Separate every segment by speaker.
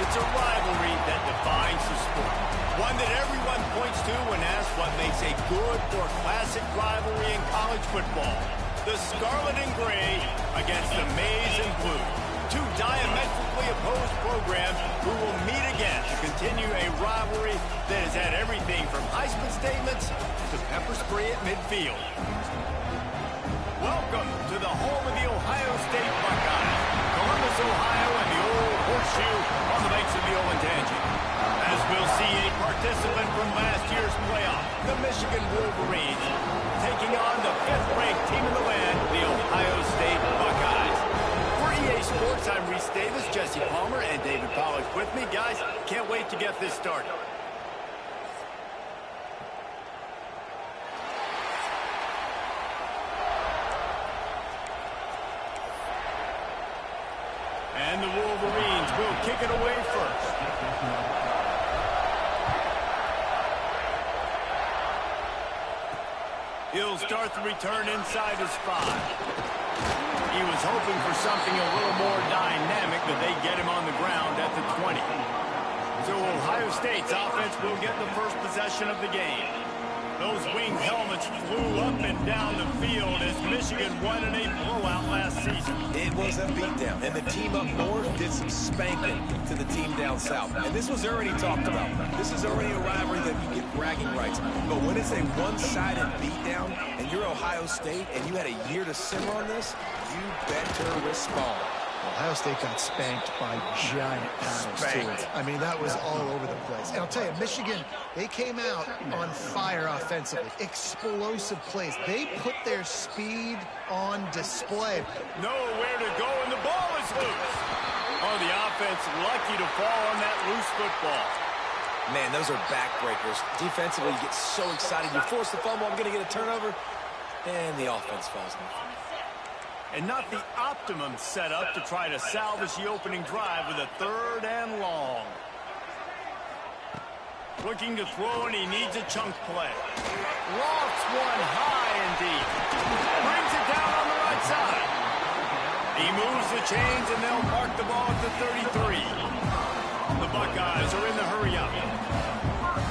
Speaker 1: It's a rivalry that defines the sport. One that everyone points to when asked what makes a good or classic rivalry in college football. The Scarlet and Gray against the Maize and Blue. Two diametrically opposed programs who will meet again to continue a rivalry that has had everything from Heisman statements to pepper spray at midfield. Welcome to the home of the Ohio State Buckeyes, Columbus, Ohio, and the old horseshoe on the banks of the Olentangy. As we'll see a participant from last year's playoff, the Michigan Wolverines, taking on the fifth-ranked team in the land, the Ohio State Buckeyes. For EA Sports, I'm Reese Davis, Jesse Palmer, and David Pollack with me. Guys, can't wait to get this started. And the Wolverines will kick it away first. He'll start the return inside his 5. He was hoping for something a little more dynamic, but they get him on the ground at the 20. So Ohio State's offense will get the first possession of the game. Those winged helmets flew up and down the field as Michigan won in a blowout last season.
Speaker 2: It was a beatdown, and the team up north did some spanking to the team down south. And this was already talked about. This is already a rivalry that you get bragging rights. But when it's a one-sided beatdown, and you're Ohio State, and you had a year to simmer on this, you better respond.
Speaker 3: Ohio State got spanked by giant paddles, too. I mean, that was all over the place. And I'll tell you, Michigan, they came out on fire offensively. Explosive plays. They put their speed on display.
Speaker 1: Nowhere to go, and the ball is loose. Oh, the offense lucky to fall on that loose football.
Speaker 2: Man, those are backbreakers. Defensively, you get so excited. You force the fumble, I'm going to get a turnover, and the offense falls down.
Speaker 1: And not the optimum setup to try to salvage the opening drive with a 3rd and long. Looking to throw, and he needs a chunk play. Lofts one high and deep. Brings it down on the right side. He moves the chains, and they'll park the ball at the 33. The Buckeyes are in the hurry-up.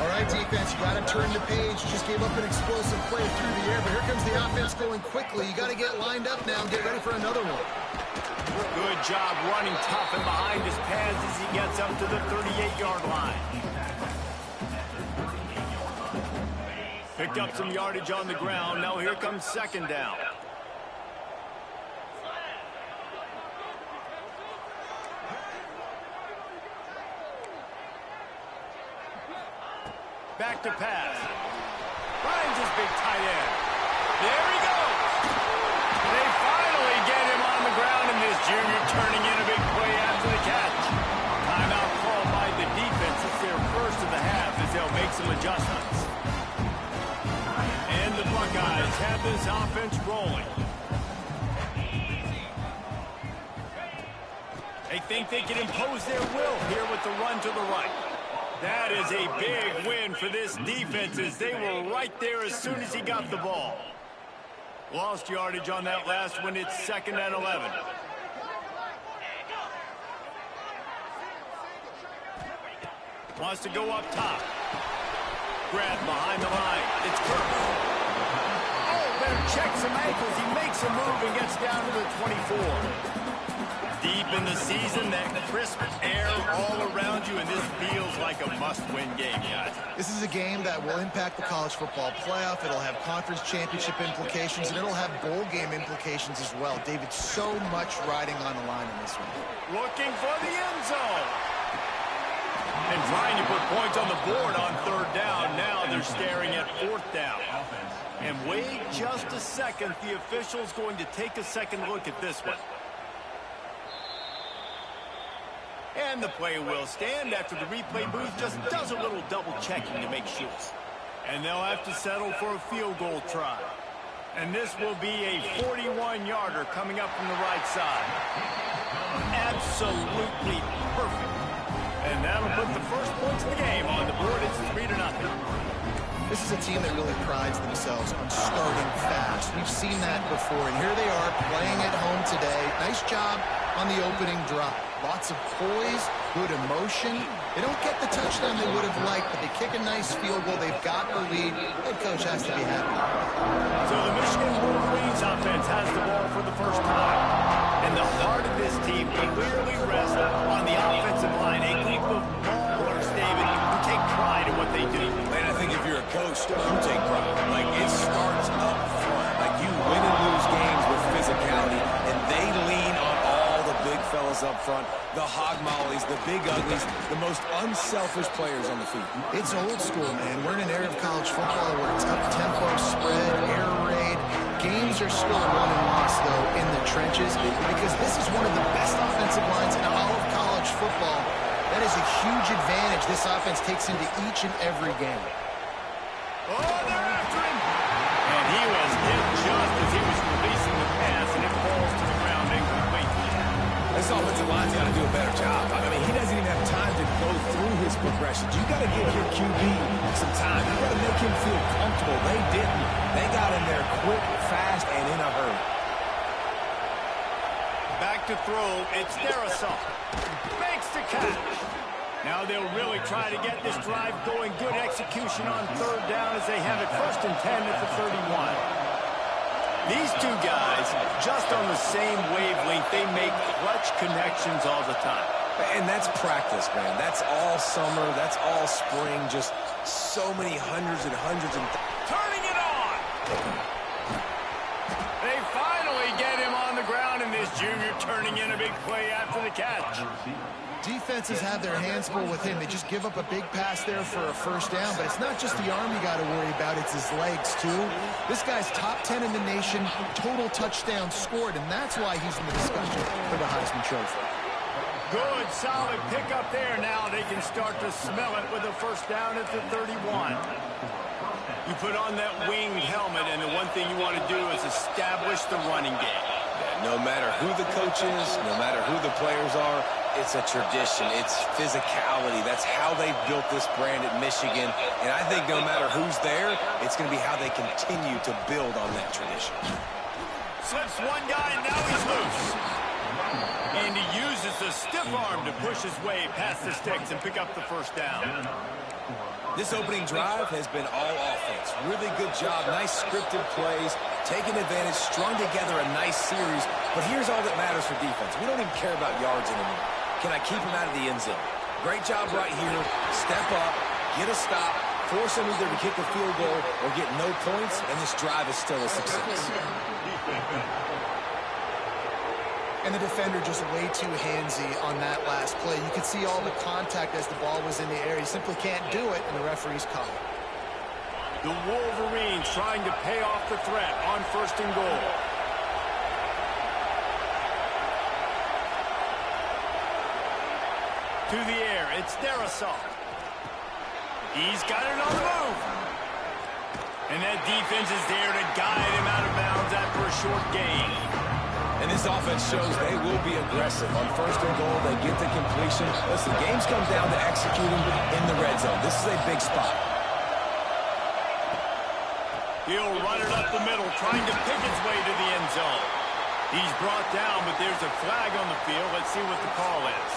Speaker 3: All right, defense, you got to turn the page. Just gave up an explosive play through the air, but here comes the offense going quickly. You got to get lined up now and get ready for another one.
Speaker 1: Good job running tough and behind his pads as he gets up to the 38-yard line. Picked up some yardage on the ground. Now here comes 2nd down. Back to pass. Finds his big tight end. There he goes. They finally get him on the ground, and this junior turning in a big play after the catch. Timeout called by the defense. It's their first of the half as they'll make some adjustments. And the Buckeyes have this offense rolling. They think they can impose their will here with the run to the right. That is a big win for this defense as they were right there as soon as he got the ball. Lost yardage on that last one. It's 2nd and 11. Wants to go up top. Grab behind the line. It's Kirk. Oh, better check some ankles. He makes a move and gets down to the 24. Deep in the season, that crisp air all around you, and this feels like a must-win game, guys.
Speaker 3: This is a game that will impact the college football playoff. It'll have conference championship implications, and it'll have bowl game implications as well. David, so much riding on the line in this one.
Speaker 1: Looking for the end zone. And trying to put points on the board on 3rd down. Now they're staring at 4th down. And wait just a second. The official's going to take a second look at this one. And the play will stand after the replay booth just does a little double-checking to make sure. And they'll have to settle for a field goal try. And this will be a 41-yarder coming up from the right side. Absolutely perfect. And that'll put the first points of the game on the board. It's 3-0.
Speaker 3: This is a team that really prides themselves on starting fast. We've seen that before, and here they are playing at home today. Nice job on the opening drive. Lots of poise, good emotion. They don't get the touchdown they would have liked, but they kick a nice field goal. They've got the lead. Head coach has to be happy.
Speaker 1: So the Michigan Wolverines offense has the ball for the first time. And the heart of this team clearly rests on the offensive line. A group of ballers, David, who take pride in what they do.
Speaker 2: Man, I think if you're a coach, you take pride. Like, it starts up front. Like, you win and lose games with physicality, and they lean on all the big fellas up front, the hog mollies, the big uglies, the most unselfish players on the field.
Speaker 3: It's old school, man. We're in an era of college football where it's up-tempo spread, air raid. Games are still won and lost, though, in the trenches, because this is one of the best offensive lines in all of college football. That is a huge advantage this offense takes into each and every game.
Speaker 1: Oh, they're after him! And he was hit just as he was releasing the pass, and it falls to the ground incomplete.
Speaker 2: This offensive line's got to do a better job. I mean, he doesn't even have time to go through his progressions. You got to give your QB some time. You got to make him feel comfortable. They didn't. They got in there quick, fast, and in a hurry.
Speaker 1: Back to throw, it's Darasol. Makes the catch. Now they'll really try to get this drive going. Good execution on third down as they have it 1st and 10 at the 31. These two guys, just on the same wavelength, they make clutch connections all the time.
Speaker 2: And that's practice, man. That's all summer. That's all spring. Just so many hundreds and hundreds and...
Speaker 1: Turning it on! They finally get him on the ground, and this junior turning in a big play after the catch.
Speaker 3: Defenses have their hands full with him. They just give up a big pass there for a first down, but it's not just the arm you got to worry about, it's his legs too. This guy's top 10 in the nation, total touchdowns scored, and that's why he's in the discussion for the Heisman Trophy.
Speaker 1: Good, solid pickup there. Now they can start to smell it with a first down at the 31. You put on that winged helmet, and the one thing you want to do is establish the running game.
Speaker 2: No matter who the coach is, no matter who the players are, it's a tradition. It's physicality. That's how they've built this brand at Michigan. And I think no matter who's there, it's going to be how they continue to build on that tradition.
Speaker 1: Slips one guy, and now he's loose. And he uses the stiff arm to push his way past the sticks and pick up the first down.
Speaker 2: This opening drive has been all offense. Really good job. Nice scripted plays. Taking advantage, strung together a nice series. But here's all that matters for defense. We don't even care about yards anymore. Can I keep him out of the end zone? Great job right here. Step up, get a stop, force him either to kick a field goal or get no points, and this drive is still a success.
Speaker 3: And the defender just way too handsy on that last play. You could see all the contact as the ball was in the air. He simply can't do it, and the referee's caught it.
Speaker 1: The Wolverines trying to pay off the threat on 1st and goal. To the air, it's Darasol. He's got it on the move. And that defense is there to guide him out of bounds after a short gain.
Speaker 2: And this offense shows they will be aggressive. On 1st and goal, they get the completion. Listen, games come down to executing in the red zone. This is a big spot.
Speaker 1: He'll run it up the middle, trying to pick his way to the end zone. He's brought down, but there's a flag on the field. Let's see what the call is.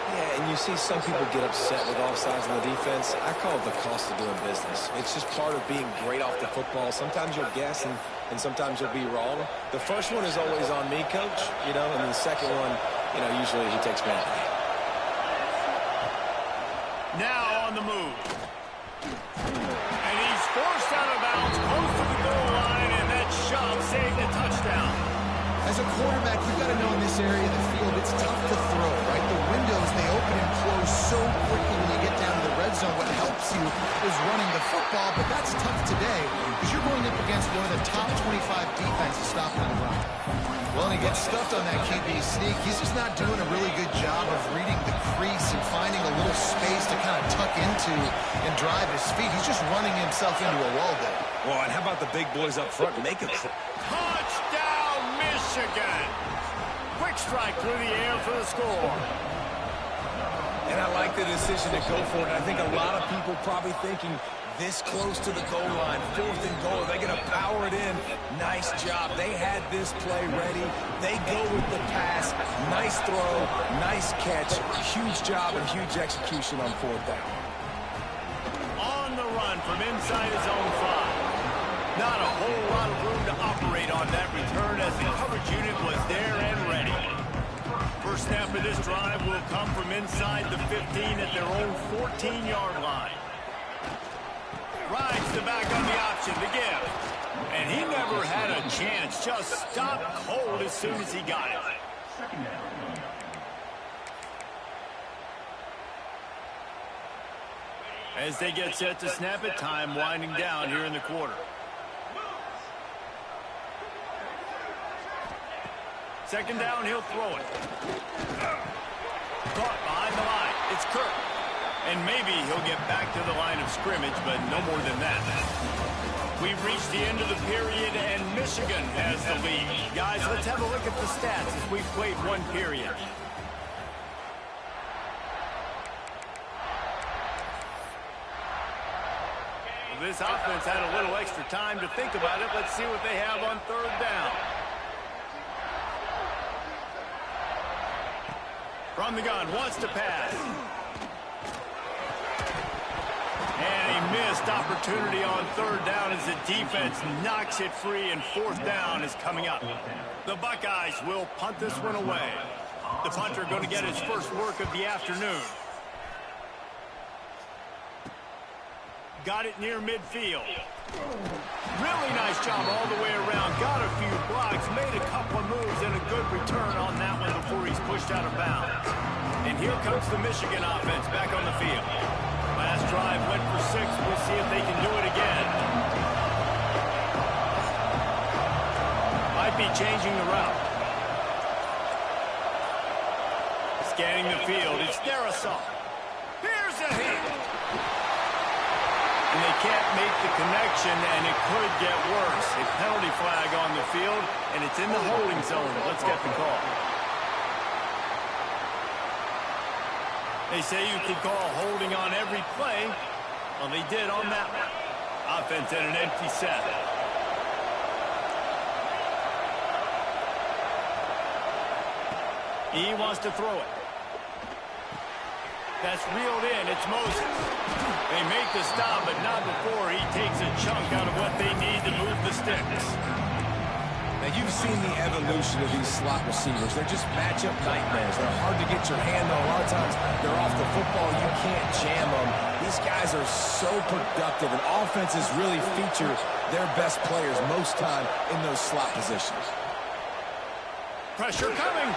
Speaker 2: Yeah, and you see some people get upset with offsides on the defense. I call it the cost of doing business. It's just part of being great off the football. Sometimes you'll guess, and sometimes you'll be wrong. The first one is always on me, Coach, and the second one, usually he takes me out.
Speaker 1: Now on the move. And he's forced out of bounds, close to the goal line, and that shove saved a touchdown.
Speaker 3: As a quarterback, you've got to know in this area of the field, it's tough to throw, right? The windows, they open and close so quickly when you get down to the red zone. What helps you is running the football, but that's tough today because you're going up against one of the top 25 defenses stopping the run. Well, and he gets stuffed on that QB sneak. He's just not doing a really good job of reading the crease and finding a little space to kind of tuck into and drive his feet. He's just running himself into a wall there.
Speaker 2: Well, and how about the big boys up front? Make a
Speaker 1: touchdown, Michigan! Quick strike through the air for the score.
Speaker 2: And I like the decision to go for it. I think a lot of people probably thinking this close to the goal line, 4th and goal. They're going to power it in. Nice job. They had this play ready. They go with the pass. Nice throw, nice catch. Huge job and huge execution on 4th down.
Speaker 1: On the run from inside his own 5. Not a whole lot of room to operate on that return as the coverage unit was there and ready. First snap of this drive will come from inside the 15 at their own 14-yard line. Rides the back on the option to give. And he never had a chance. Just stopped cold as soon as he got it. As they get set to snap it, time winding down here in the quarter. Second down, he'll throw it. Caught behind the line. It's Kirk. And maybe he'll get back to the line of scrimmage, but no more than that. We've reached the end of the period, and Michigan has the lead. Guys, let's have a look at the stats as we've played one period. This offense had a little extra time to think about it. Let's see what they have on 3rd down. From the gun, wants to pass. And a missed opportunity on 3rd down as the defense knocks it free, and 4th down is coming up. The Buckeyes will punt this one away. The punter going to get his first work of the afternoon. Got it near midfield. Really nice job all the way around. Got a few blocks, made a couple of moves, and a good return on that one before he's pushed out of bounds. And here comes the Michigan offense back on the field. Last drive went for 6. We'll see if they can do it again. Might be changing the route. Scanning the field. It's Darisaw. Here's a hit. And they can't make the connection, and it could get worse. A penalty flag on the field, and it's in the holding zone. Let's get the call. They say you could call holding on every play. Well, they did on that one. Offense at an empty set. He wants to throw it. That's reeled in. It's Moses. They make the stop, but not before he takes a chunk out of what they need to move the sticks.
Speaker 2: Now, you've seen the evolution of these slot receivers. They're just matchup nightmares. They're hard to get your hand on. A lot of times, they're off the football. You can't jam them. These guys are so productive, and offenses really feature their best players most time in those slot positions.
Speaker 1: Pressure coming.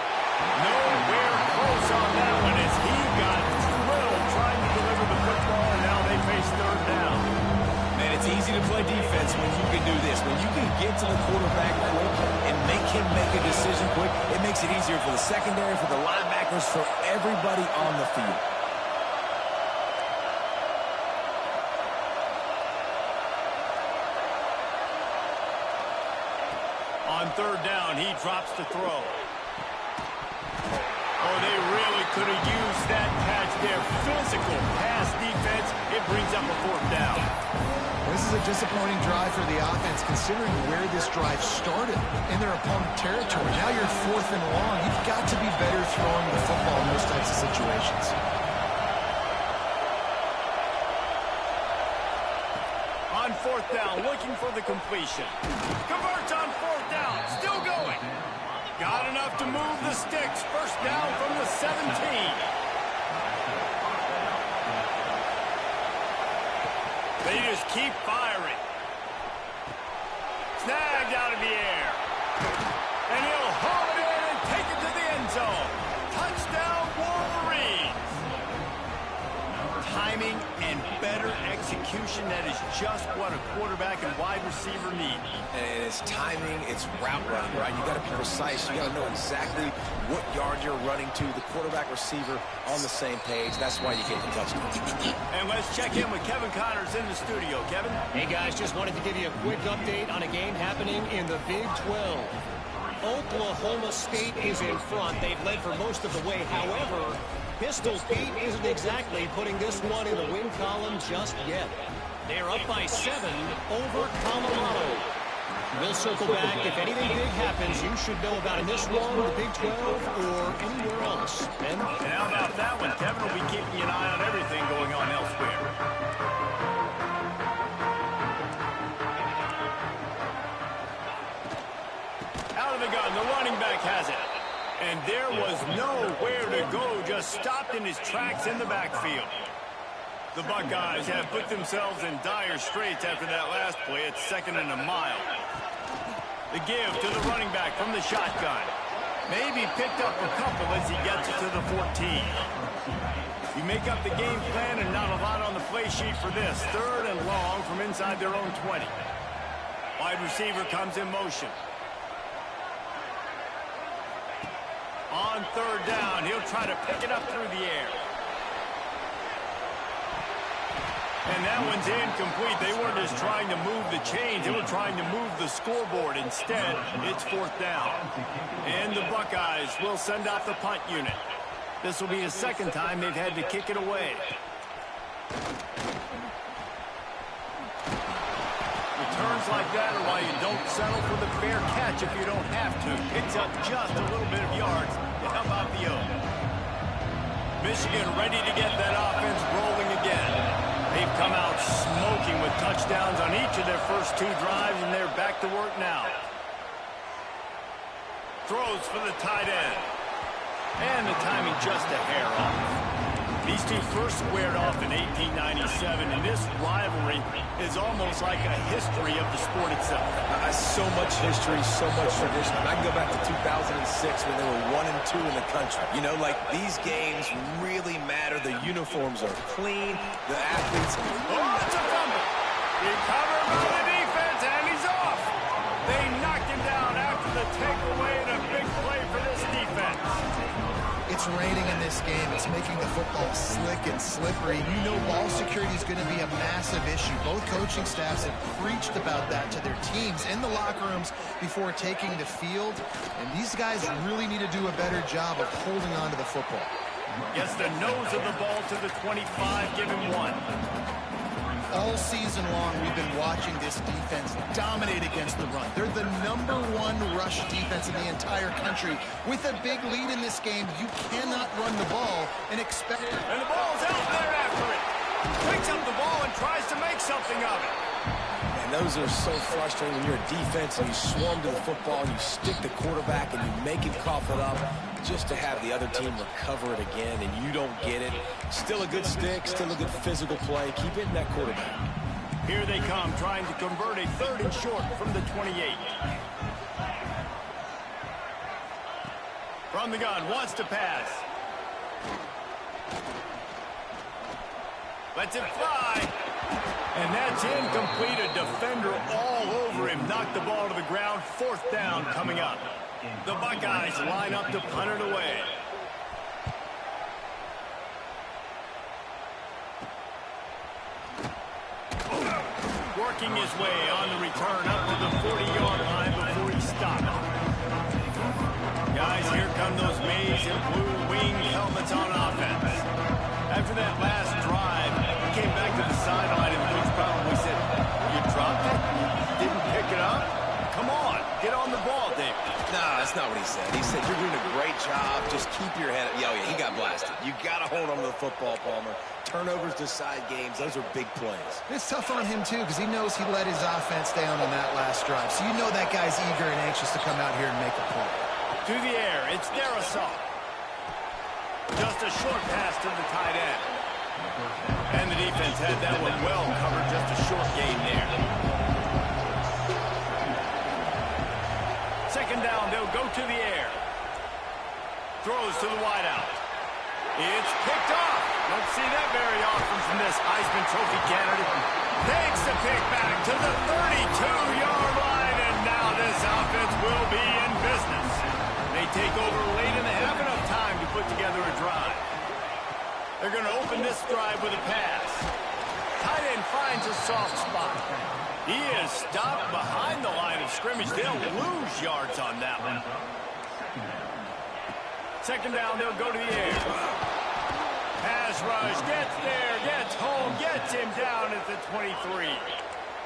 Speaker 1: Nowhere close on that one as he got thrilled trying to deliver the football, and now they face 3rd down.
Speaker 2: Man, it's easy to play defense when you can do this. When you can get to the quarterback quick and make him make a decision quick, it makes it easier for the secondary, for the linebackers, for everybody on the field.
Speaker 1: On 3rd down, he drops to throw. Oh, they really could have used that catch there. Physical pass defense. It brings up a 4th down.
Speaker 3: This is a disappointing drive for the offense, considering where this drive started in their opponent territory. Now you're 4th and long. You've got to be better throwing the football in those types of situations.
Speaker 1: On 4th down, looking for the completion. Converts on 4th down. Still going. Got enough to move the sticks. First down from the 17. They just keep firing. Snagged out of the air. And he'll haul it in and take it to the end zone. Touchdown, Wolverines. Timing and better execution. That is just what a quarterback and wide receiver need.
Speaker 2: And it's timing, it's route running, right? You got to be precise. You got to know exactly what yard you're running to. The quarterback receiver on the same page. That's why you get the touchdown.
Speaker 1: And let's check in with Kevin Connors in the studio. Kevin?
Speaker 4: Hey, guys, just wanted to give you a quick update on a game happening in the Big 12. Oklahoma State is in front. They've led for most of the way. However, Pistol Pete isn't exactly putting this one in the win column just yet. They are up by 7 over Colorado. We'll circle back. If anything big happens, you should know about in this one, the Big 12, or anywhere else. Ben?
Speaker 1: And how about that one? Kevin will be keeping an eye on everything going on elsewhere. Out of the gun, the running back has it. And there was nowhere to go, just stopped in his tracks in the backfield. The Buckeyes have put themselves in dire straits after that last play. It's 2nd and a mile. The give to the running back from the shotgun. Maybe picked up a couple as he gets it to the 14. You make up the game plan and not a lot on the play sheet for this. 3rd and long from inside their own 20. Wide receiver comes in motion. On 3rd down, he'll try to pick it up through the air. And that one's incomplete. They weren't just trying to move the chains. They were trying to move the scoreboard. Instead, it's 4th down. And the Buckeyes will send out the punt unit. This will be the 2nd time they've had to kick it away. Returns like that are why you don't settle for the fair catch if you don't have to. Picks up just a little bit of yards to help out the O. Michigan ready to get that offense rolling again. They've come out smoking with touchdowns on each of their first 2 drives, and they're back to work now. Throws for the tight end. And the timing just a hair off. These two first squared off in 1897, and this rivalry is almost like a history of the sport itself.
Speaker 2: So much history, so much tradition. I can go back to 2006 when they were 1 and 2 in the country. You know, like, these games really matter. The uniforms are clean. The athletes...
Speaker 1: Oh, it's a fumble. Recovered by the defense, and he's off. They knocked him down after the takeaway, and a big play for this defense.
Speaker 3: It's raining in this game. It's making the football slick and slippery. You know ball security is going to be a massive issue. Both coaching staffs have preached about that to their teams in the locker rooms before taking the field. And these guys really need to do a better job of holding on to the football.
Speaker 1: Gets the nose of the ball to the 25, give him 1.
Speaker 3: All season long, we've been watching this defense dominate against the run. They're the #1 rush defense in the entire country. With a big lead in this game, you cannot run the ball and expect...
Speaker 1: And the ball's out there after it. Picks up the ball and tries to make something of it.
Speaker 2: And those are so frustrating when you're a defense and you swarm to the football and you stick the quarterback and you make him cough it up just to have the other team recover it again and you don't get it. Still a good stick, still a good physical play. Keep hitting that quarterback.
Speaker 1: Here they come, trying to convert a 3rd and short from the 28. From the gun, wants to pass. Lets it fly. And that's incomplete. A defender all over him. Knocked the ball to the ground. 4th down coming up. The Buckeyes line up to punt it away. Working his way on the return up to the 40-yard line before he stopped. Guys, here come those maize and blue winged helmets on offense. After that last drive, he came back to the sideline and coach probably said, "You dropped it? You didn't pick it up? Come on, get on the ball, Dave."
Speaker 2: Nah, that's not what he said. He said, "You're doing a great job. Just keep your head up." Yeah, he got blasted. You got to hold on to the football, Palmer. Turnovers decide games. Those are big plays.
Speaker 3: It's tough on him, too, because he knows he let his offense down on that last drive. So you know that guy's eager and anxious to come out here and make a play.
Speaker 1: To the air, it's Darrisaw. Just a short pass to the tight end. And the defense had that one well covered, just a short gain there. 2nd down, they'll go to the air. Throws to the wideout. It's picked off. Don't see that very often from this Heisman Trophy candidate. Takes the pick back to the 32-yard line, and now this offense will be in business. They take over late in the half, enough time to put together a drive. They're going to open this drive with a pass. Tight end finds a soft spot. He is stopped behind the line of scrimmage. They'll lose yards on that one. 2nd down, they'll go to the air. Pass rush, gets there, gets home, gets him down at the 23.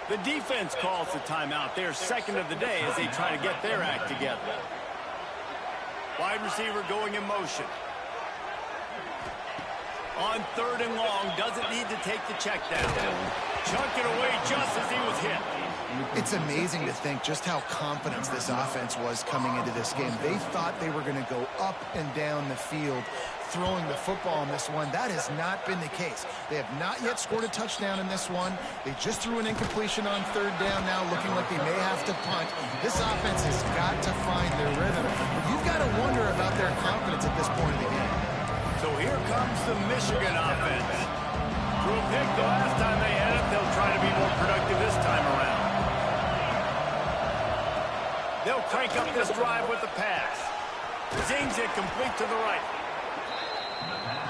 Speaker 1: The defense calls the timeout, their second of the day, as they try to get their act together. Wide receiver going in motion. On 3rd and long, doesn't need to take the check down. Chunk it away just as he was hit.
Speaker 3: It's amazing to think just how confident this offense was coming into this game. They thought they were going to go up and down the field throwing the football in this one. That has not been the case. They have not yet scored a touchdown in this one. They just threw an incompletion on 3rd down now, looking like they may have to punt. This offense has got to find their rhythm. You've got to wonder about their confidence at this point in the game.
Speaker 1: So here comes the Michigan offense. Threw a pick the last time they had it. They'll try to be more productive this time around. They'll crank up this drive with the pass. Zings it complete to the right.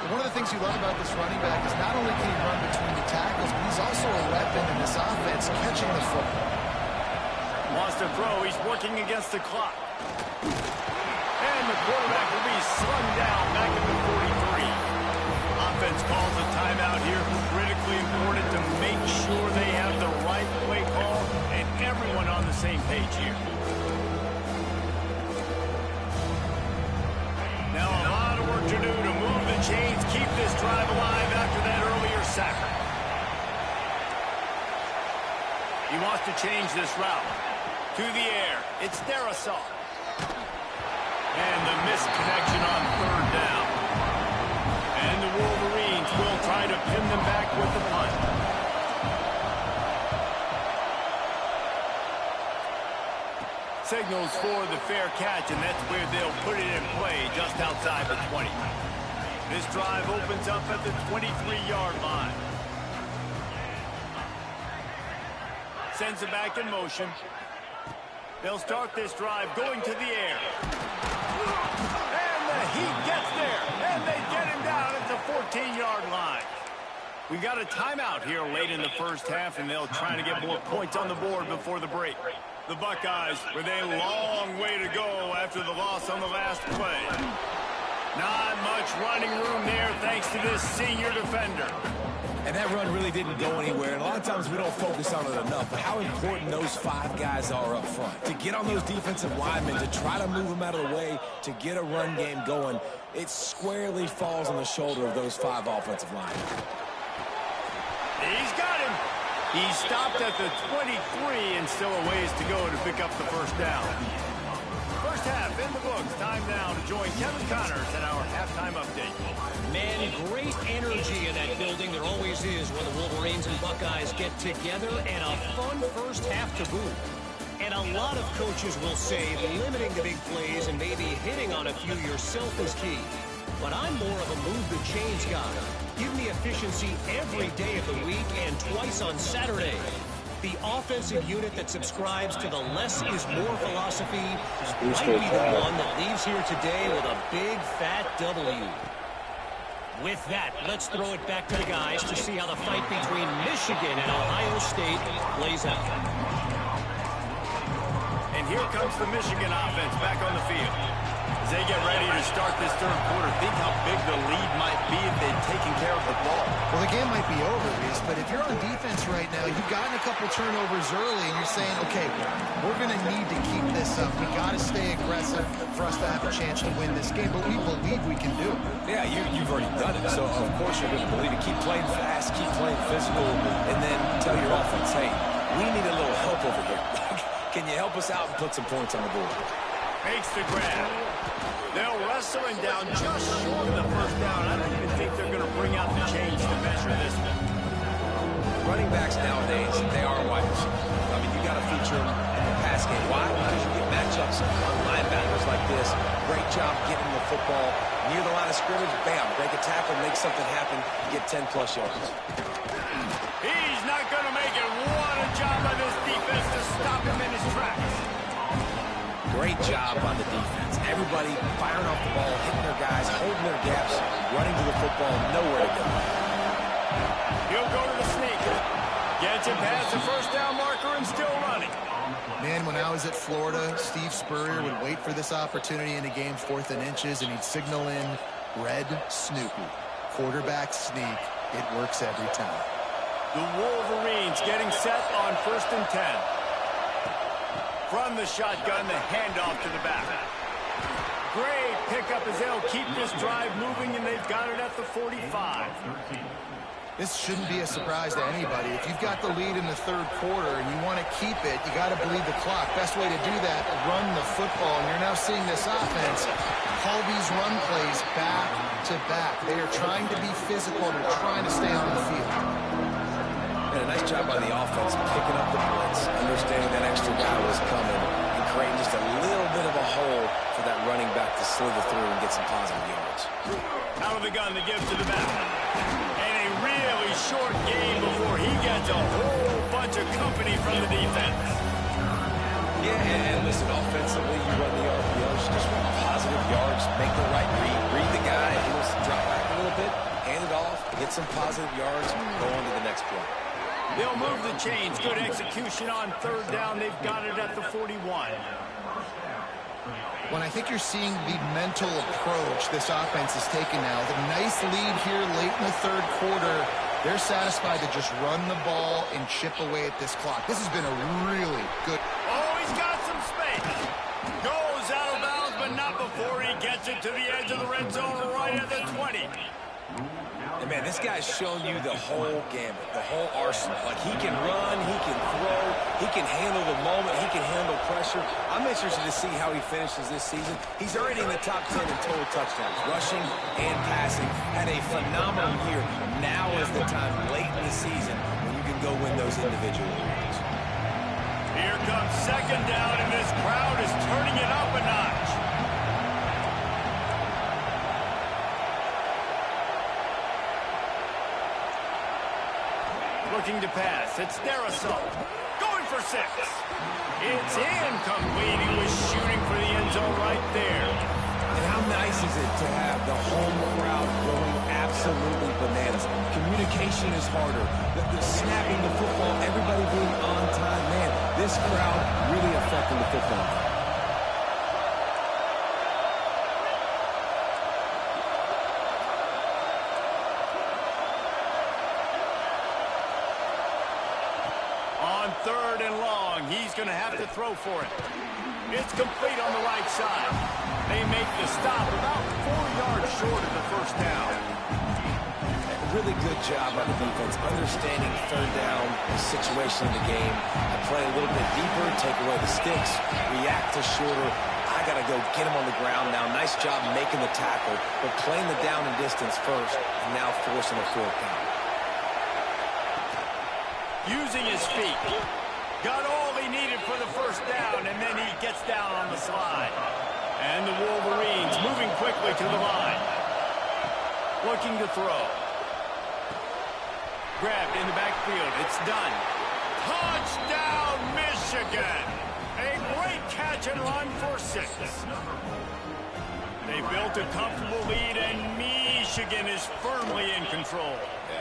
Speaker 3: One of the things you love about this running back is not only can he run between the tackles, but he's also a weapon in this offense catching the football.
Speaker 1: Wants to throw. He's working against the clock. And the quarterback will be slung down back at the 43. Offense calls a timeout here. Critically important to make sure they have the right play call and everyone on the same page here. Now a lot of work to do to move the chains, keep this drive alive after that earlier sack. He wants to change this route. To the air. It's Darisaw. And the missed connection on 3rd down. And the Wolverines will try to pin them back with the punt. Signals for the fair catch, and that's where they'll put it in play just outside the 20. This drive opens up at the 23-yard line. Sends it back in motion. They'll start this drive going to the air. And the Heat gets there, and they get him down at the 14-yard line. We got a timeout here late in the first half, and they'll try to get more points on the board before the break. The Buckeyes with a long way to go after the loss on the last play. Not much running room there thanks to this senior defender.
Speaker 2: And that run really didn't go anywhere. And a lot of times we don't focus on it enough, but how important those 5 guys are up front. To get on those defensive linemen, to try to move them out of the way, to get a run game going, it squarely falls on the shoulder of those 5 offensive linemen.
Speaker 1: He's got him. He stopped at the 23 and still a ways to go to pick up the first down. First half in the books. Time now to join Kevin Connors in our halftime update.
Speaker 4: Man, great energy in that building. There always is when the Wolverines and Buckeyes get together, and a fun first half to boot. And a lot of coaches will say limiting the big plays and maybe hitting on a few yourself is key. But I'm more of a move the chains guy. Give me efficiency every day of the week and twice on Saturday. The offensive unit that subscribes to the less is more philosophy might be the one that leaves here today with a big fat W. With that, let's throw it back to the guys to see how the fight between Michigan and Ohio State plays out.
Speaker 1: And here comes the Michigan offense back on the field. As they get ready to start this third quarter, think how big the lead might be if they'd taken care of the ball.
Speaker 3: Well, the game might be over, Reese, but if you're on defense right now, you've gotten a couple turnovers early, and you're saying, okay, we're going to need to keep this up. We got to stay aggressive for us to have a chance to win this game, but we believe we can do it.
Speaker 2: Yeah, you've already done it, so of course you're going to believe it. Keep playing fast, keep playing physical, and then tell your offense, hey, we need a little help over here. Can you help us out and put some points on the board?
Speaker 1: Makes the grab. They'll wrestle him down just short of the first down. I don't even think they're going to bring out the change to measure this one.
Speaker 2: Running backs nowadays, they are wide receivers. I mean, you got to feature them in the pass game. Why? Because you get matchups on linebackers like this. Great job getting the football near the line of scrimmage. Bam, break a tackle, make something happen, get 10-plus yards.
Speaker 1: He's not going to make it. What a job by this defense to stop him in his tracks.
Speaker 2: Great job on the defense. Everybody firing off the ball, hitting their guys, holding their gaps, running to the football, nowhere to go.
Speaker 1: He'll go to the sneak. Gets it past the first down marker and still running.
Speaker 3: Man, when I was at Florida, Steve Spurrier would wait for this opportunity in a game 4th and inches, and he'd signal in red Snoopy. quarterback sneak. It works every time.
Speaker 1: The Wolverines getting set on 1st and 10. From the shotgun, the handoff to the back. Great pickup as they'll keep this drive moving, and they've got it at the 45.
Speaker 3: This shouldn't be a surprise to anybody. If you've got the lead in the third quarter and you want to keep it, you got to bleed the clock. Best way to do that, run the football. And you're now seeing this offense call these run plays back to back. They are trying to be physical. They're trying to stay on the field.
Speaker 2: And a nice job by the offense picking up the blitz, understanding that extra guy was coming, and creating just a little bit of a hole for that running back to slither through and get some positive yards.
Speaker 1: Out of the gun, the give to the back. And a really short game before he gets a whole bunch of company from the defense.
Speaker 2: Yeah, and listen, offensively, you run the RPOs, you just want positive yards, make the right read the guy, he wants to drop back a little bit, hand it off, get some positive yards, go on to the next play.
Speaker 1: They'll move the chains. Good execution on 3rd down. They've got it at the 41.
Speaker 3: When I think you're seeing the mental approach this offense is taking now, the nice lead here late in the third quarter, they're satisfied to just run the ball and chip away at this clock. This has been a really good...
Speaker 1: Oh, he's got some space. Goes out of bounds, but not before he gets it to the edge of the red zone right at the 20.
Speaker 2: And man, this guy's shown you the whole gamut, the whole arsenal. Like, he can run, he can throw, he can handle the moment, he can handle pressure. I'm interested to see how he finishes this season. He's already in the top 10 in total touchdowns, rushing and passing. Had a phenomenal year. Now is the time late in the season when you can go win those individual awards.
Speaker 1: Here comes 2nd down, and this crowd is turning it up a notch. Looking to pass. It's Darisaw. Going for 6. It's incomplete. He was shooting for the end zone right there.
Speaker 2: And how nice is it to have the home crowd going absolutely bananas? Communication is harder. The snapping the football, everybody being on time. Man, this crowd really affecting the football.
Speaker 1: On 3rd and long, he's going to have to throw for it. It's complete on the right side. They make the stop about 4 yards short of the 1st down.
Speaker 2: Really good job by the defense, understanding 3rd down, the situation of the game, and play a little bit deeper, take away the sticks, react to shorter. I got to go get him on the ground now. Nice job making the tackle, but playing the down and distance first, and now forcing a 4th down.
Speaker 1: Using his feet. Got all he needed for the 1st down, and then he gets down on the slide. And the Wolverines moving quickly to the line. Looking to throw. Grabbed in the backfield. It's done. Touchdown, Michigan! A great catch and run for 6. They built a comfortable lead, and Michigan is firmly in control.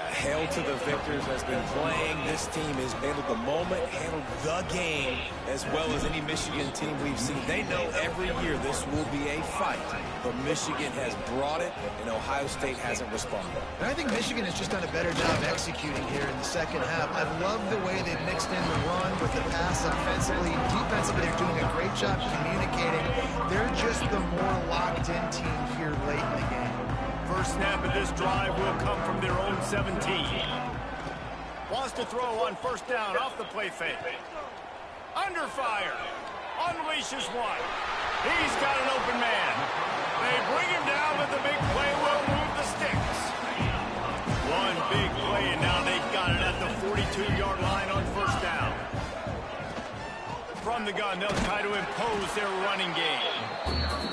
Speaker 2: Hail to the victors has been playing. This team has handled the moment, handled the game, as well as any Michigan team we've seen. They know every year this will be a fight, but Michigan has brought it, and Ohio State hasn't responded.
Speaker 3: And I think Michigan has just done a better job executing here in the second half. I've loved the way they've mixed in the run with the pass offensively. Defensively, they're doing a great job communicating. They're just the more locked-in team here late in the game.
Speaker 1: First snap of this drive will come from their own 17. Wants to throw on 1st down off the play fake. Under fire. Unleashes one. He's got an open man. They bring him down, but the big play will move the sticks. One big play, and now they've got it at the 42-yard line on 1st down. From the gun, they'll try to impose their running game.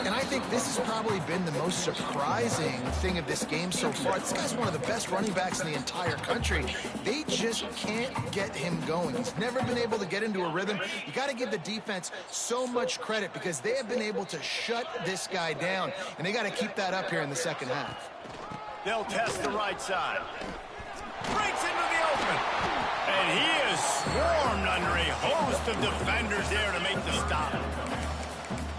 Speaker 3: And I think this has probably been the most surprising thing of this game so far. This guy's one of the best running backs in the entire country. They just can't get him going. He's never been able to get into a rhythm. You got to give the defense so much credit because they have been able to shut this guy down. And they got to keep that up here in the second half.
Speaker 1: They'll test the right side. Breaks into the open. And he is swarmed under a host of defenders there to make the stop.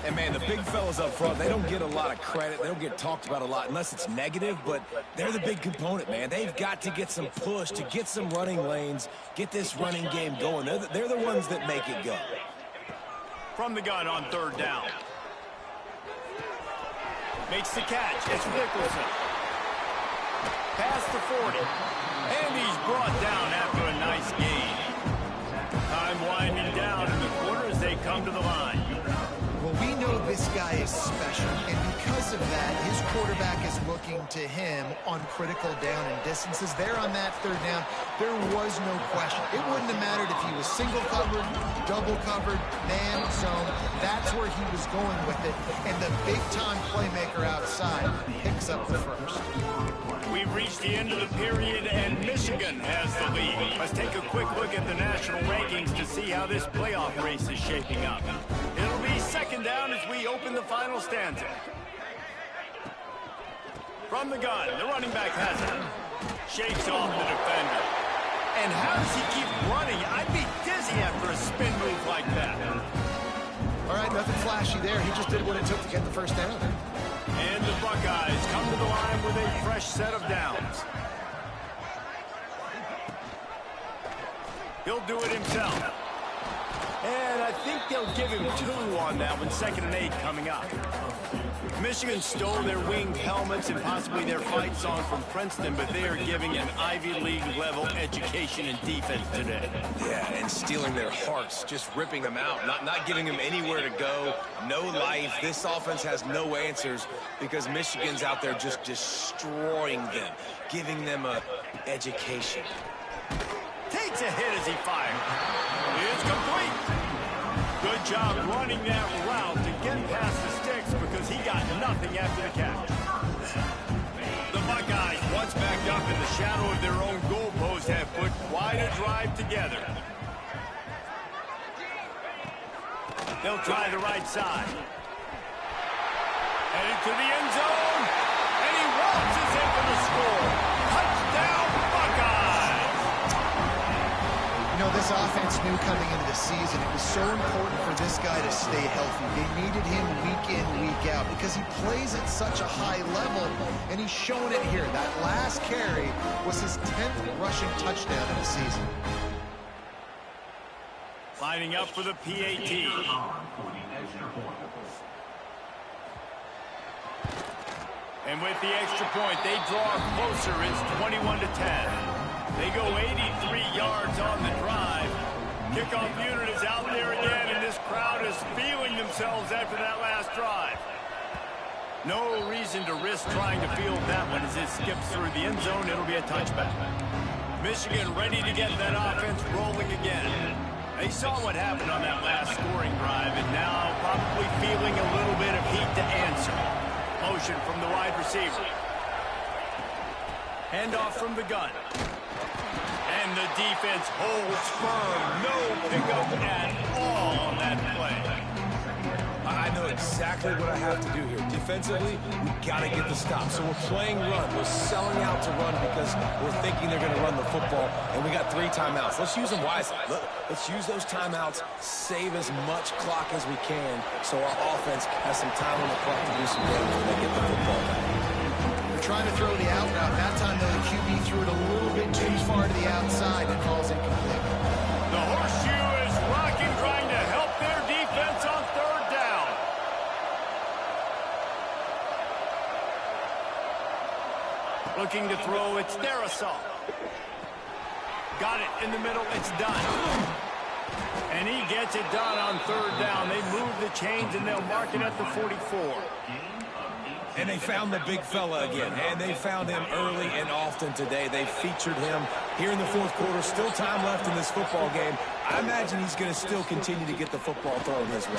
Speaker 2: And, man, the big fellas up front, they don't get a lot of credit. They don't get talked about a lot unless it's negative, but they're the big component, man. They've got to get some push, to get some running lanes, get this running game going. They're the ones that make it go.
Speaker 1: From the gun on third down. Makes the catch. It's Nicholson. Past the 40. And he's brought down after a nice gain. Time winding down in the corner as they come to the line.
Speaker 3: Well, we know this guy is special, and because of that, his quarterback is looking to him on critical down and distances. There on that third down, there was no question. It wouldn't have mattered if he was single covered, double covered, man, zone. That's where he was going with it, and the big-time playmaker outside picks up the first.
Speaker 1: We've reached the end of the period, and Michigan has the lead. Let's take a quick look at the national rankings to see how this playoff race is shaping up. It'll be second down as we open the final stanza. From the gun, the running back has it. Shakes off the defender. And how does he keep running? I'd be dizzy after a spin move like that.
Speaker 3: All right, nothing flashy there. He just did what it took to get the first down.
Speaker 1: And the Buckeyes come to the line with a fresh set of downs. He'll do it himself. And I think they'll give him 2 on that one. 2nd and 8 coming up. Michigan stole their winged helmets and possibly their fight song from Princeton, but they are giving an Ivy League level education in defense today.
Speaker 2: Yeah, and stealing their hearts, just ripping them out, not giving them anywhere to go, no life. This offense has no answers because Michigan's out there just destroying them, giving them a education.
Speaker 1: Takes a hit as he fires. It's complete. Good job running that route to get past the sticks because he got nothing after the catch. The Buckeyes, once backed up in the shadow of their own goalpost, have put quite a drive together. They'll try the right side. Headed to the end zone, and he waltzes in for the score. Touchdown, Buckeyes!
Speaker 3: You know, this offense knew coming into the season it was so important for this guy to stay healthy. They needed him week in, week out because he plays at such a high level, and he's shown it here. That last carry was his 10th rushing touchdown of the season.
Speaker 1: Lining up for the PAT. And with the extra point, they draw closer. It's 21-10. They go 83 yards on the drive. Kickoff unit is out there again, and this crowd is feeling themselves after that last drive. No reason to risk trying to field that one as it skips through the end zone. It'll be a touchback. Michigan ready to get that offense rolling again. They saw what happened on that last scoring drive, and now probably feeling a little bit of heat to answer. Motion from the wide receiver. Handoff from the gun. And the defense holds firm. No pickup at all on that play.
Speaker 2: I know exactly what I have to do here. Defensively, we've got to get the stop. So we're playing run. We're selling out to run because we're thinking they're going to run the football, and we got 3 timeouts. Let's use them wisely. Let's use those timeouts, save as much clock as we can so our offense has some time on the clock to do some damage when they get the football back.
Speaker 3: They're trying to throw the out route. That time, though, the QB threw it a little bit too far to the outside and falls incomplete.
Speaker 1: The horseshoe is rocking, trying to help their defense on third down. Looking to throw, it's Darrisaw. Got it in the middle, it's done. And he gets it done on third down. They move the chains, and they'll mark it at the 44.
Speaker 2: And they found the big fella again, and they found him early and often today. They featured him here in the fourth quarter. Still time left in this football game. I imagine he's going to still continue to get the football thrown his way.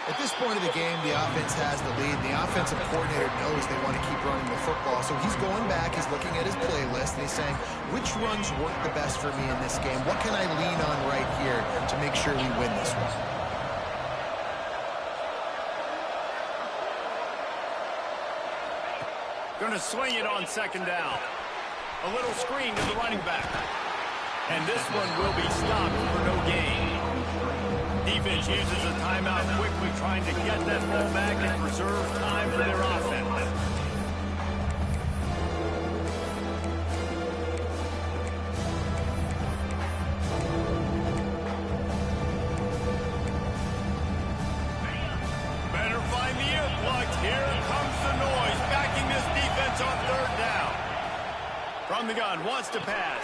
Speaker 3: At this point of the game, the offense has the lead. The offensive coordinator knows they want to keep running the football. So he's going back, he's looking at his playlist, and he's saying, which runs work the best for me in this game? What can I lean on right here to make sure we win this one?
Speaker 1: Going to swing it on second down. A little screen to the running back. And this one will be stopped for no gain. defense uses a timeout quickly, trying to get that ball back and preserve time for their offense. Better find the earplugs. Here comes the noise, backing this defense on third down. From the gun, wants to pass.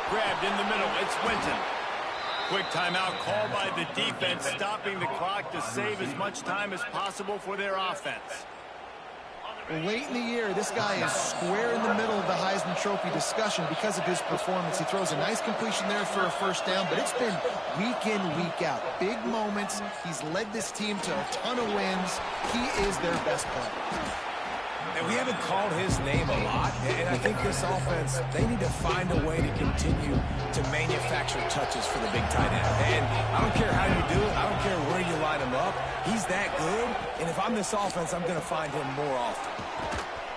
Speaker 1: Grabbed in the middle, it's Winton. Quick timeout called by the defense, stopping the clock to save as much time as possible for their offense.
Speaker 3: Late in the year, this guy is square in the middle of the Heisman Trophy discussion because of his performance. He throws a nice completion there for a first down, but it's been week in, week out. Big moments. He's led this team to a ton of wins. He is their best player.
Speaker 2: And we haven't called his name a lot, and I think this offense, they need to find a way to continue to manufacture touches for the big tight end. And I don't care how you do it. I don't care where you line him up. He's that good, and if I'm this offense, I'm going to find him more often.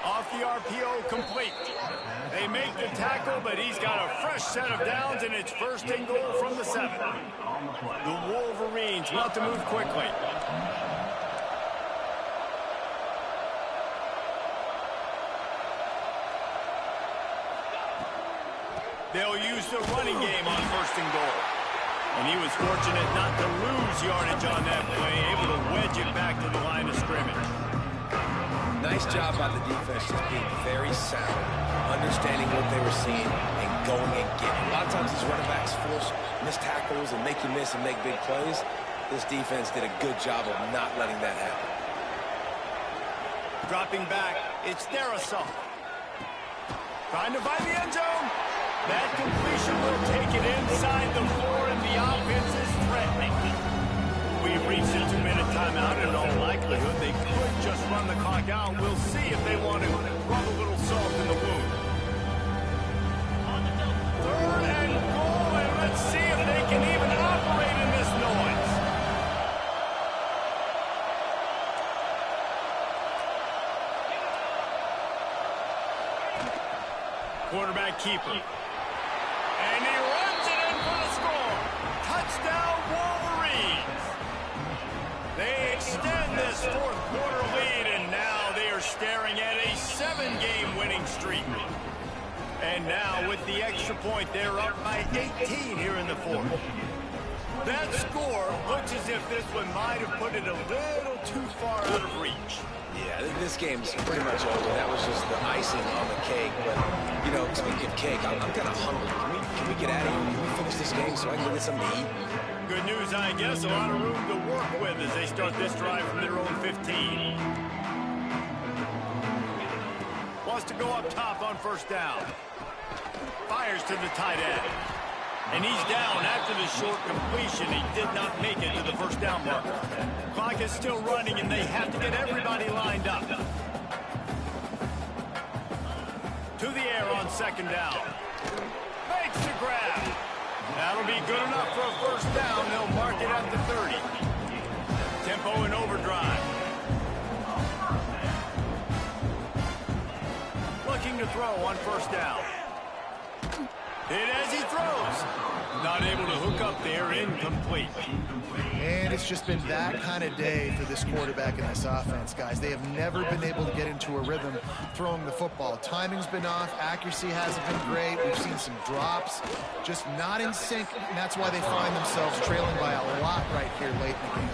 Speaker 1: Off the RPO, complete. They make the tackle, but he's got a fresh set of downs, and it's first and goal from the 7. The Wolverines want to move quickly. They'll use the running game on first and goal. And he was fortunate not to lose yardage on that play, able to wedge it back to the line of scrimmage.
Speaker 2: Nice job by the defense, just being very sound, understanding what they were seeing, and going and getting. A lot of times these running backs force missed tackles and make you miss and make big plays. This defense did a good job of not letting that happen.
Speaker 1: Dropping back, it's Darasol. Trying to find the end zone. That completion will take it inside the 4, and the offense is threatening. We've reached a 2-minute timeout. In all likelihood, they could just run the clock out. We'll see if they want to rub a little salt in the wound. Third and goal, and let's see if they can even operate in this noise. Quarterback keeper. And he runs it in for the score. Touchdown, Wolverines. They extend this fourth-quarter lead, and now they are staring at a 7-game winning streak. And now, with the extra point, they're up by 18 here in the fourth. That score looks as if this one might have put it a little too far out of reach.
Speaker 2: Yeah, this game's pretty much over. That was just the icing on the cake. But, you know, speaking of cake, I'm kind of hungry. Can we get out of here? Can we finish this game so I can get something to eat?
Speaker 1: Good news, I guess. A lot of room to work with as they start this drive from their own 15. Wants to go up top on first down. Fires to the tight end. And he's down after the short completion. He did not make it to the first down marker. Clock is still running, and they have to get everybody lined up. To the air on second down. Makes the grab. That'll be good enough for a first down. They'll mark it at the 30. Tempo in overdrive. Looking to throw on first down. Hit as he throws. Not able to hook up there, incomplete.
Speaker 3: And it's just been that kind of day for this quarterback and this offense, guys. They have never been able to get into a rhythm throwing the football. Timing's been off. Accuracy hasn't been great. We've seen some drops. Just not in sync, and that's why they find themselves trailing by a lot right here late in the game.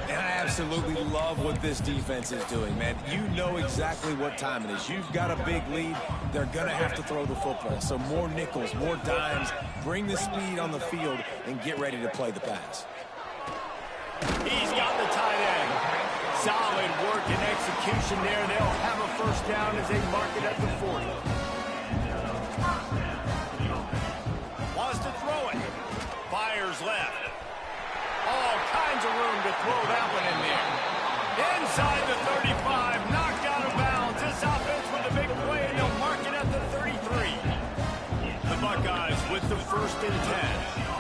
Speaker 2: And I absolutely love what this defense is doing, man. You know exactly what time it is. You've got a big lead. They're going to have to throw the football. So more nickels, more dimes. Bring the speed on the field and get ready to play the pass.
Speaker 1: He's got the tight end. Solid work and execution there. They'll have a first down as they mark it at the 40. Wants to throw it. Fires left. All kinds of room to throw that one in there. Inside the 35, knocked out of bounds. This offense with a big play, and they'll mark it at the 33. The Buckeyes with the first and 10.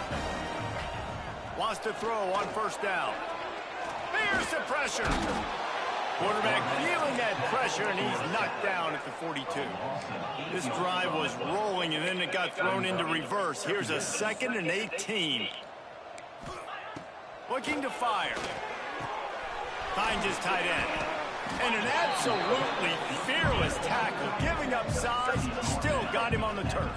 Speaker 1: Wants to throw on first down. There's the pressure. Quarterback feeling that pressure, and he's knocked down at the 42. This drive was rolling, and then it got thrown into reverse. Here's a 2nd and 18. looking to fire. Finds his tight end. And an absolutely fearless tackle, giving up size, still got him on the turf.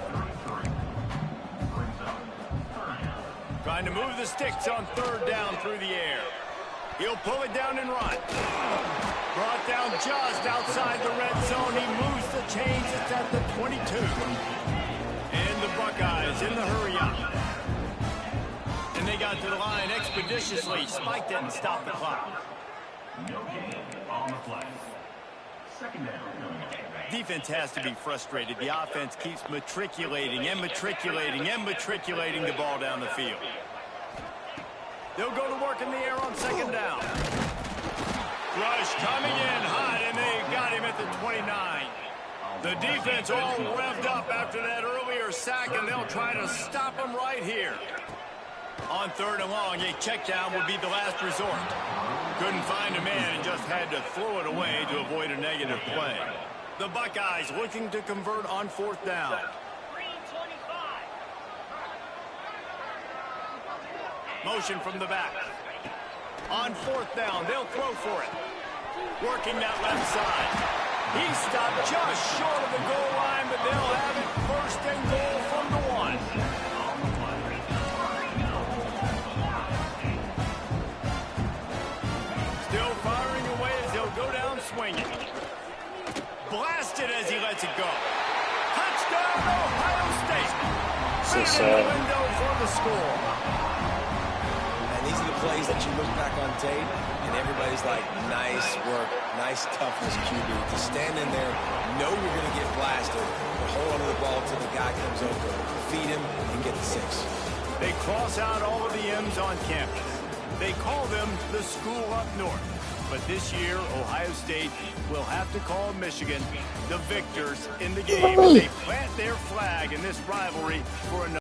Speaker 1: Trying to move the sticks on third down through the air. He'll pull it down and run. Brought down just outside the red zone. He moves the chains. It's at the 22. And the Buckeyes in the hurry up. And they got to the line expeditiously. Spiked it and stopped the clock. Defense has to be frustrated. The offense keeps matriculating and matriculating and matriculating the ball down the field. They'll go to work in the air on second down. Rush coming in hot, and they got him at the 29. The defense all revved up after that earlier sack, and they'll try to stop him right here. On third and long, a check down would be the last resort. Couldn't find a man and just had to throw it away to avoid a negative play. The Buckeyes looking to convert on fourth down. Motion from the back. On fourth down, they'll throw for it. Working that left side. He stopped just short of the goal line, but they'll have it first and goal from the 1. Still firing away as they'll go down swinging. Blasted as he lets it go. Touchdown, Ohio State. Put it in the window for the score.
Speaker 2: And these are the plays that you look back on tape, and everybody's like, nice work, nice toughness, QB. To stand in there, know you're going to get blasted, but hold on to the ball until the guy comes over, feed him, and get the 6.
Speaker 1: They cross out all of the M's on campus. They call them the school up north. But this year, Ohio State will have to call Michigan the victors in the game. They plant their flag in this rivalry for another.